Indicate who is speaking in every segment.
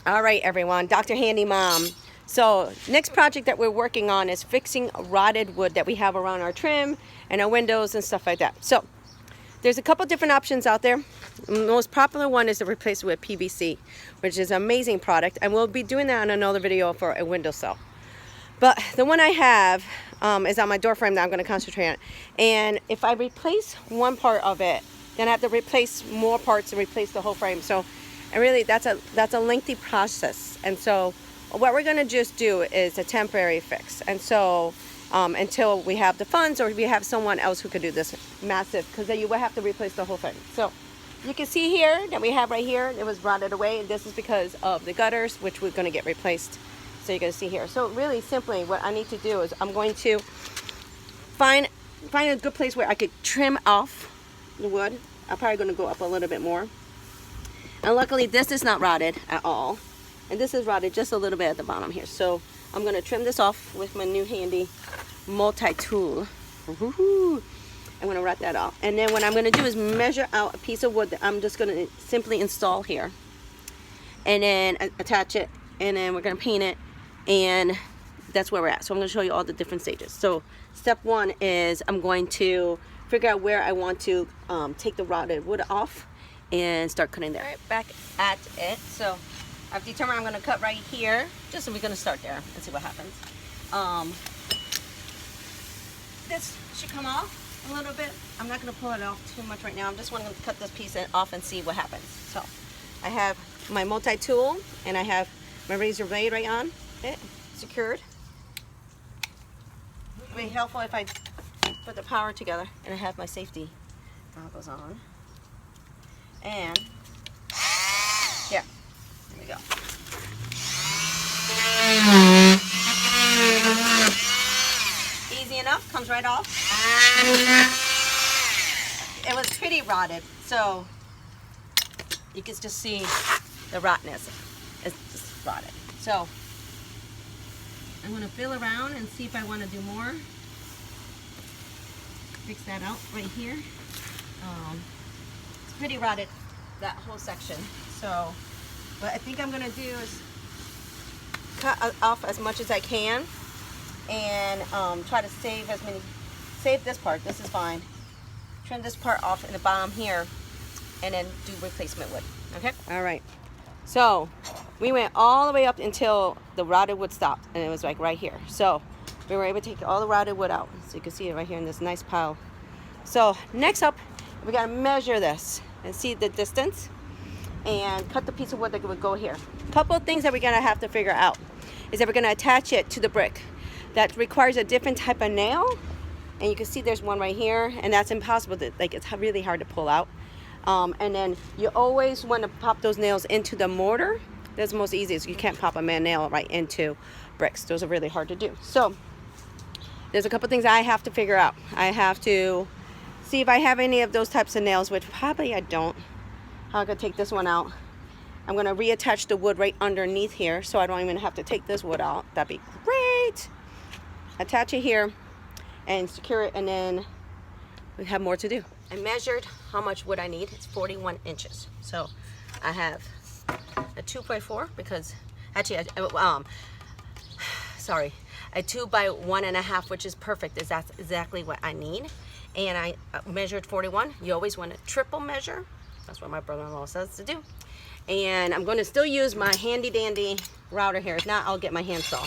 Speaker 1: All right, everyone, Dr. Handy Mom. So next project that we're working on is fixing rotted wood that we have around our trim and our windows and stuff like that. So there's a couple different options out there. The most popular one is to replace it with PVC, which is an amazing product, and we'll be doing that in another video for a windowsill. But the one I have is on my door frame that I'm going to concentrate on. And if I replace one part of it, then I have to replace more parts and replace the whole frame. So, and really, that's a lengthy process. And so, what we're going to just do is a temporary fix. And so, until we have the funds or we have someone else who could do this massive, because then you will have to replace the whole thing. So, you can see here that we have right here, it was rotted away. And this is because of the gutters, which we're going to get replaced. So you're going to see here. So really simply what I need to do is I'm going to find a good place where I could trim off the wood. I'm probably going to go up a little bit more. And luckily this is not rotted at all. And this is rotted just a little bit at the bottom here. So I'm going to trim this off with my new handy multi-tool. I'm going to rat that off. And then what I'm going to do is measure out a piece of wood that I'm just going to simply install here. And then attach it. And then we're going to paint it. And that's where we're at. So I'm going to show you all the different stages. So step one is I'm going to figure out where I want to take the rotted wood off and start cutting there. All right, back at it. So I've determined I'm going to cut right here. Just so we're going to start there and see what happens. This should come off a little bit. I'm not going to pull it off too much right now. I'm just going to cut this piece off and see what happens. So I have my multi-tool and I have my razor blade right on it, secured. Very helpful if I put the power together, and I have my safety goggles on. And here, there we go. Easy enough, comes right off. It was pretty rotted, so you can just see the rottenness. It's just rotted. So I'm going to feel around and see if I want to do more. Fix that out right here. It's pretty rotted, that whole section. So what I think I'm going to do is cut off as much as I can and try to save this part. This is fine. Trim this part off in the bottom here and then do replacement wood. Okay? All right. So we went all the way up until the rotted wood stopped, and it was like right here. So we were able to take all the rotted wood out. So you can see it right here in this nice pile. So next up, we got to measure this and see the distance and cut the piece of wood that would go here. A couple of things that we're going to have to figure out is that we're going to attach it to the brick. That requires a different type of nail, and you can see there's one right here, and that's impossible to, like, it's really hard to pull out. And then you always want to pop those nails into the mortar. That's the most easiest. You can't pop a man nail right into bricks. Those are really hard to do. So there's a couple things I have to figure out. I have to see if I have any of those types of nails, which probably I don't. I'm going to take this one out. I'm going to reattach the wood right underneath here so I don't even have to take this wood out. That'd be great. Attach it here and secure it, and then we have more to do. I measured how much wood I need. It's 41 inches. So I have a 2x4 because actually, a 2 by 1.5, which is perfect. That's exactly what I need. And I measured 41. You always want to triple measure. That's what my brother-in-law says to do. And I'm going to still use my handy dandy router here. If not, I'll get my handsaw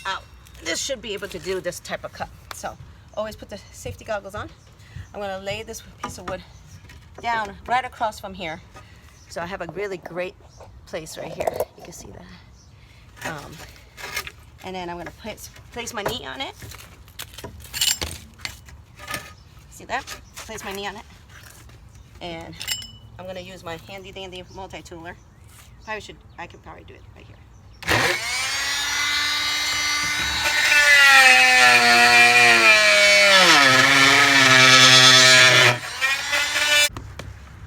Speaker 1: out. This should be able to do this type of cut. So always put the safety goggles on. I'm going to lay this piece of wood down right across from here. So I have a really great place right here. You can see that. And then I'm going to place my knee on it. See that? Place my knee on it. And I'm going to use my handy dandy multi-tooler. I could probably do it right here.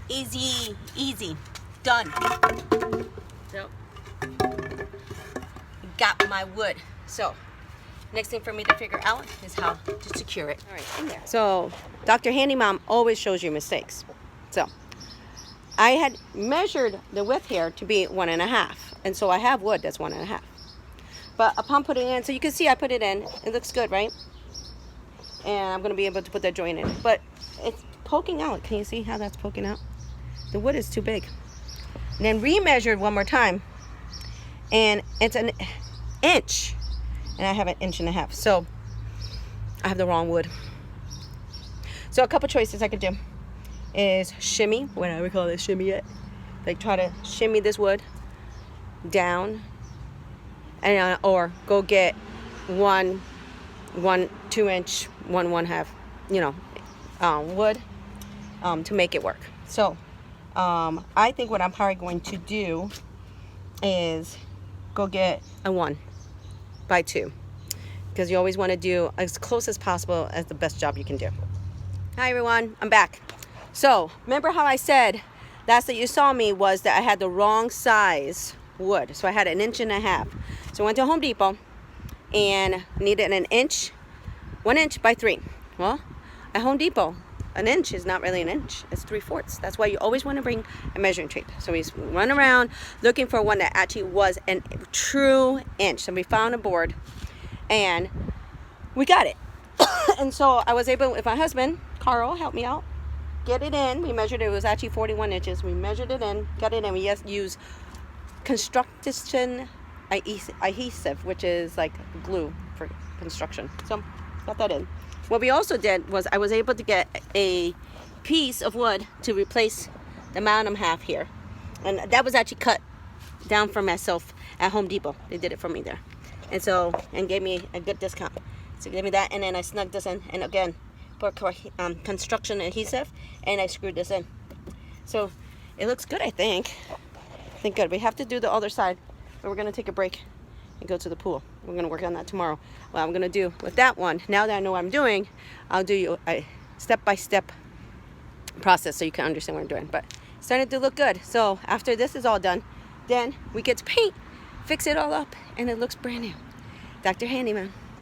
Speaker 1: Easy, easy, done. So, got my wood. So, next thing for me to figure out is how to secure it. All right, in there. So, Dr. Handy Mom always shows you mistakes. So, I had measured the width here to be 1.5, and so I have wood that's 1.5. But upon putting it in, so you can see I put it in. It looks good, right? And I'm gonna be able to put that joint in. But it's poking out. Can you see how that's poking out? The wood is too big. And then remeasured one more time, and it's an inch, and I have 1.5 inches. So I have the wrong wood. So a couple choices I could do is shimmy, whatever we call it, shimmy it. Like try to shimmy this wood down, and or go get 2 inch, 1.5, wood to make it work. So I think what I'm probably going to do is go get a 1x2, because you always want to do as close as possible as the best job you can do. Hi everyone, I'm back. So remember how I said last that you saw me was that I had the wrong size wood. So I had 1.5 inches. So I went to Home Depot and needed 1 inch by 3. Well, at Home Depot, 1 inch is not really 1 inch, it's 3/4. That's why you always want to bring a measuring tape. So we run around looking for one that actually was a true inch. So we found a board and we got it. And so I was able, with my husband, Carl, helped me out, get it in. We measured it, it was actually 41 inches. We measured it in, got it in. We just used construction adhesive, which is like glue for construction. So got that in. What we also did was I was able to get a piece of wood to replace the bottom half here. And that was actually cut down for myself at Home Depot. They did it for me there. And so, and gave me a good discount. So give me that, and then I snugged this in, and again, put construction adhesive, and I screwed this in. So it looks good, I think. Good. We have to do the other side, but we're gonna take a break and go to the pool. We're gonna work on that tomorrow. What I'm gonna do with that one, now that I know what I'm doing, I'll do you a step-by-step process so you can understand what I'm doing. But it's starting to look good. So after this is all done, then we get to paint, fix it all up, and it looks brand new. Dr. Handyman.